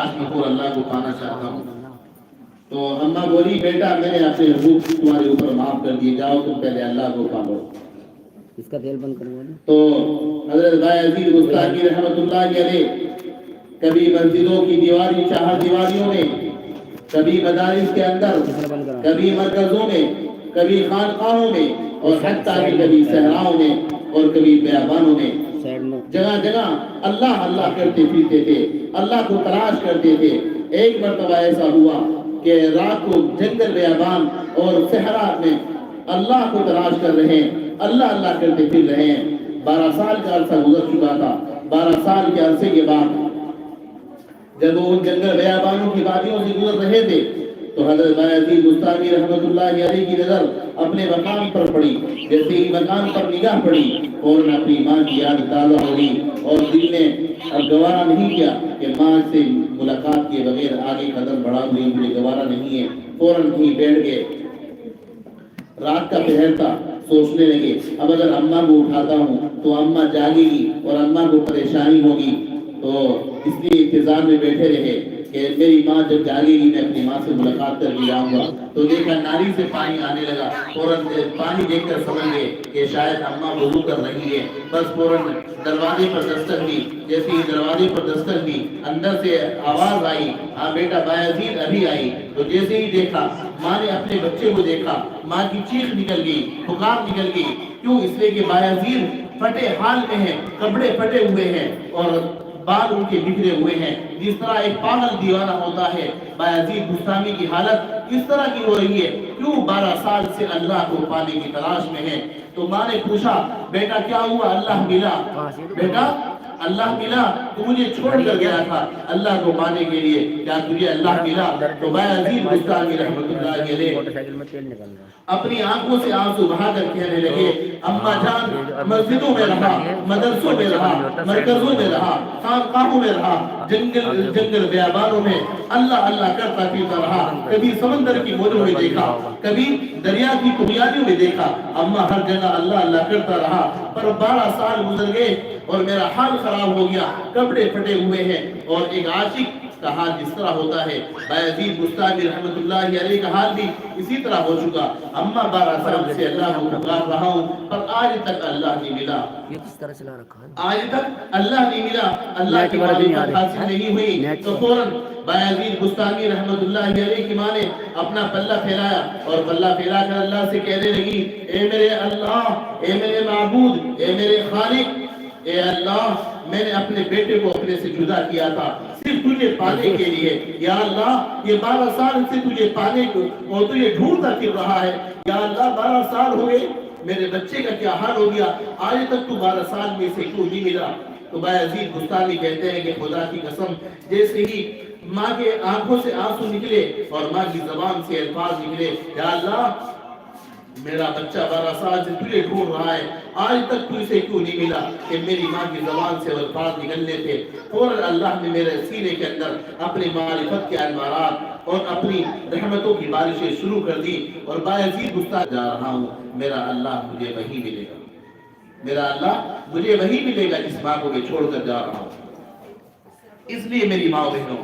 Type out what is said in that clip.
تلاش میں ہوں، اللہ کو پانا چاہتا ہوں۔ تو اماں بولی بیٹا میں نے اپنے حقوق تمہارے اوپر معاف کر دیے، جاؤ تم پہلے اللہ کو پالو۔ اس کا تیل بند کروا دیں۔ تو حضرت بایزید بستامی رحمۃ اللہ علیہ کبھی مسجدوں کی دیواری چار دیواریوں میں، کبھی مدارس کے اندر، کبھی مرکزوں میں، کبھی خانقاہوں میں، اور حتیٰ کہ کبھی صحراؤں میں اور کبھی بیابانوں میں، جگہ جگہ اللہ اللہ کرتے پھرتے تھے، اللہ کو تلاش کرتے تھے۔ ایک مرتبہ ایسا ہوا کہ رات کو جنگل بیابان اور صحرا میں اللہ کو تلاش کر رہے ہیں، اللہ اللہ کرتے پھر رہے ہیں۔ 12 سال کا عرصہ گزر چکا تھا۔ 12 سال کے عرصے کے بعد جب وہ ان جنگل بیابانوں کی وادیوں سے گزر رہے تھے تو حضرت بایزید بستامی رحمۃ اللہ علیہ کی نظر اپنے مقام پر پڑی۔ جیسے ہی مقام پر نگاہ پڑی فوراً اپنی ماں کی یاد تازہ ہو گئی، اور دل نے اب گوارا نہیں کیا کہ ماں سے ملاقات کیے بغیر آگے قدم بڑھا ہوئی مجھے گوارا نہیں ہے۔ فوراً کہیں بیٹھ گئے۔ رات کا پہر تھا، سوچنے لگے اب اگر اماں کو اٹھاتا ہوں تو اماں جاگے گی اور اماں کو پریشانی ہوگی، تو اس لیے انتظار میں بیٹھے رہے کہ میری ماں جب جاگے گی میں اپنی ماں سے ملاقات کر کے آؤں گا۔ تو دیکھا نالی سے پانی آنے لگا، فوراً پانی دیکھ کر سمجھ گئے کہ شاید اماں وضو کر رہی ہے، بس فوراً دروازے پر دستک دی۔ جیسے ہی دروازے پر دستک دی اندر سے آواز آئی ہاں بیٹا بایزید ابھی آئی۔ تو جیسے ہی دیکھا ماں نے اپنے بچے کو دیکھا، ماں کی چیخ نکل گئی، پکار نکل گئی۔ کیوں؟ اس لیے کہ بایزید پھٹے حال میں ہیں، کپڑے پھٹے ہوئے ہیں اور بال ان کے بکھرے ہوئے ہیں، جس طرح ایک پاگل دیوانہ ہوتا ہے۔ بایزید بستامی کی حالت اس طرح کی ہو رہی ہے، کیوں؟ 12 سال سے اللہ کو پانے کی تلاش میں ہے۔ تو ماں نے پوچھا بیٹا کیا ہوا؟ اللہ ملا۔ بیٹا اللہ ملا؟ تو مجھے چھوڑ کر گیا تھا اللہ کو پانے کے لیے، کیا تجھے اللہ ملا؟ تو بایزید بستامی رحمۃ اللہ علیہ اپنی آنکھوں سے آنسو بہا کر کہنے لگے اماں جان مسجدوں میں رہا، مدرسوں میں رہا، مرکزوں میں رہا، خانقاہوں میں رہا، جنگل بیابانوں میں اللہ اللہ کرتا پھرتا رہا۔ کبھی سمندر کی موجوں میں دیکھا، کبھی دریا کی کویالیوں میں دیکھا، اماں ہر جگہ اللہ اللہ کرتا رہا۔ پر 12 سال گزر گئے اور میرا حال خراب ہو گیا، کپڑے پھٹے ہوئے ہیں، اور ایک عاشق کا حال جس طرح ہوتا ہے بایزید بستامی رحمۃ اللہ علیہ کا حال بھی اسی طرح ہو چکا۔ اماں 12 سال سے اللہ کو پکار رہا ہوں پر آج تک اللہ نہیں ملا، یہ کس طرح چلا رکھا ہے؟ آج تک اللہ نہیں ملا، اللہ کی معرفت حاصل نہیں ہوئی۔ تو فوراً بایزید بستامی رحمۃ اللہ علیہ کی ماں نے اپنا پلہ پھیلایا اور پلہ پھیلا کر اللہ سے کہنے لگی اے میرے اللہ، اے میرے معبود، اے میرے خالق، اے اللہ میں نے اپنے بیٹے کو اپنے سے جدا کیا تھا صرف تجھے پانے کے لیے۔ یا اللہ یہ 12 سال سے تجھے پانے کو اور تجھے ڈھونڈتا پھر رہا ہے۔ یا اللہ 12 سال ہو گئے، میرے بچے کا کیا حال ہو گیا، آج تک تو 12 سال میں سے کیوں نہیں ملا؟ تو بایزید بستامی کہتے ہیں کہ خدا کی قسم جیسے ہی ماں کے آنکھوں سے آنسو نکلے اور ماں کی زبان سے الفاظ نکلے یا اللہ میرا بچہ 12 سال سے تجھے ڈھونڈ رہا ہے، آج تک تو اسے کیوں نہیں ملا، کہ میری ماں کی زبان سے الفاظ نکلنے تھے۔ فوراً اللہ نے میرے سینے کے اندر اپنی معرفت کے انوارات اور اپنی رحمتوں کی بارشیں شروع کر دی، اور بایزید بستامی جا رہا ہوں میرا اللہ مجھے وہی ملے گا، میرا اللہ مجھے وہی ملے گا جس ماں کو میں چھوڑ کر جا رہا ہوں۔ اس لیے میری ماں بہنوں